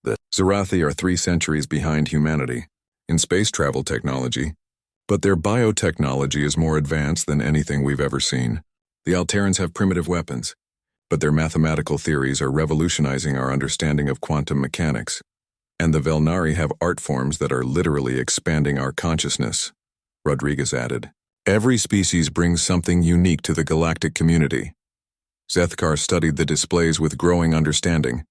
The Zarathi are 3 centuries behind humanity in space travel technology, but their biotechnology is more advanced than anything we've ever seen. The Alterans have primitive weapons, but their mathematical theories are revolutionizing our understanding of quantum mechanics. And the Velnari have art forms that are literally expanding our consciousness, Rodriguez added. Every species brings something unique to the galactic community. Zethkar studied the displays with growing understanding.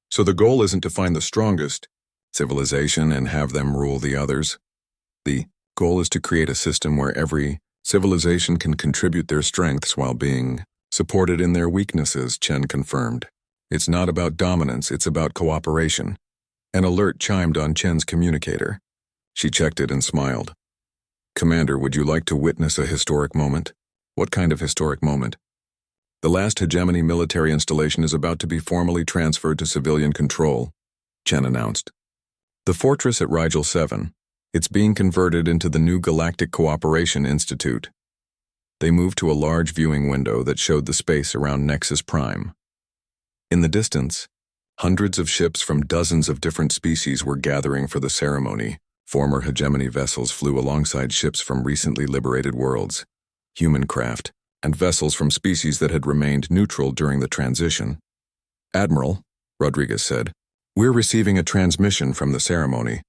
So the goal isn't to find the strongest civilization and have them rule the others. The goal is to create a system where every civilization can contribute their strengths while being supported in their weaknesses, Chen confirmed. It's not about dominance, it's about cooperation. An alert chimed on Chen's communicator. She checked it and smiled. Commander, would you like to witness a historic moment? What kind of historic moment? The last hegemony military installation is about to be formally transferred to civilian control, Chen announced. The fortress at Rigel 7. It's being converted into the new Galactic Cooperation Institute. They moved to a large viewing window that showed the space around Nexus Prime. In the distance, hundreds of ships from dozens of different species were gathering for the ceremony. Former hegemony vessels flew alongside ships from recently liberated worlds, human craft, and vessels from species that had remained neutral during the transition. Admiral, Rodriguez said, we're receiving a transmission from the ceremony.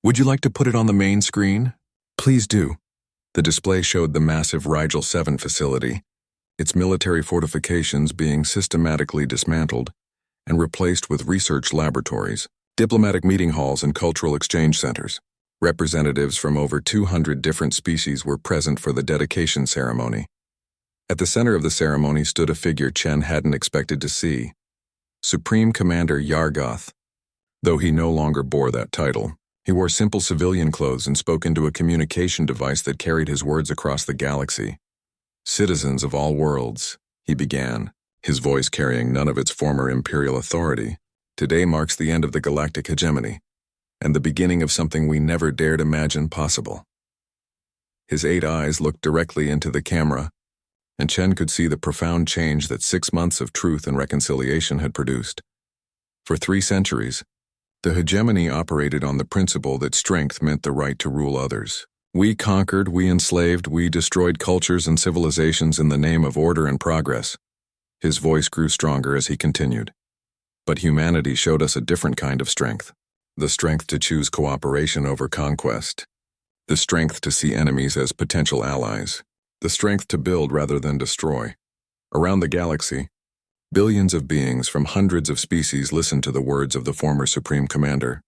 Would you like to put it on the main screen? Please do. The display showed the massive Rigel 7 facility, its military fortifications being systematically dismantled and replaced with research laboratories, diplomatic meeting halls, and cultural exchange centers. Representatives from over 200 different species were present for the dedication ceremony. At the center of the ceremony stood a figure Chen hadn't expected to see, Supreme Commander Yargoth. Though he no longer bore that title, he wore simple civilian clothes and spoke into a communication device that carried his words across the galaxy. Citizens of all worlds, he began, his voice carrying none of its former imperial authority. Today marks the end of the galactic hegemony, and the beginning of something we never dared imagine possible. His 8 eyes looked directly into the camera, and Chen could see the profound change that 6 months of truth and reconciliation had produced. For 3 centuries, the hegemony operated on the principle that strength meant the right to rule others. We conquered, we enslaved, we destroyed cultures and civilizations in the name of order and progress. His voice grew stronger as he continued. But humanity showed us a different kind of strength. The strength to choose cooperation over conquest. The strength to see enemies as potential allies. The strength to build rather than destroy. Around the galaxy, billions of beings from hundreds of species listened to the words of the former Supreme Commander.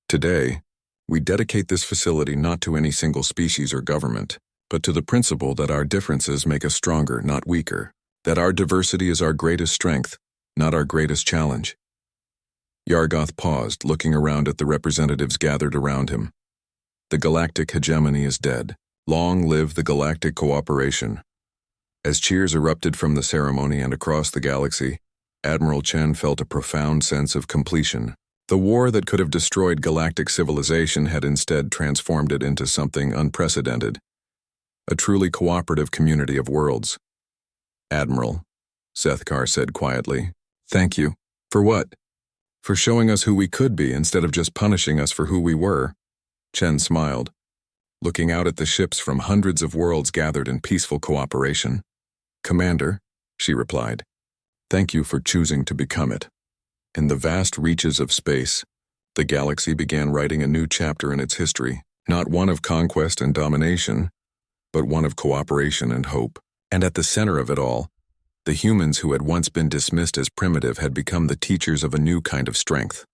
Today, we dedicate this facility not to any single species or government, but to the principle that our differences make us stronger, not weaker. That our diversity is our greatest strength, not our greatest challenge. Yargoth paused, looking around at the representatives gathered around him. The galactic hegemony is dead. Long live the galactic cooperation. As cheers erupted from the ceremony and across the galaxy, Admiral Chen felt a profound sense of completion. The war that could have destroyed galactic civilization had instead transformed it into something unprecedented. A truly cooperative community of worlds. Admiral, Zethkar said quietly, thank you. For what? For showing us who we could be instead of just punishing us for who we were. Chen smiled, looking out at the ships from hundreds of worlds gathered in peaceful cooperation. Commander, she replied, thank you for choosing to become it. In the vast reaches of space, the galaxy began writing a new chapter in its history, not one of conquest and domination, but one of cooperation and hope. And at the center of it all, the humans who had once been dismissed as primitive had become the teachers of a new kind of strength.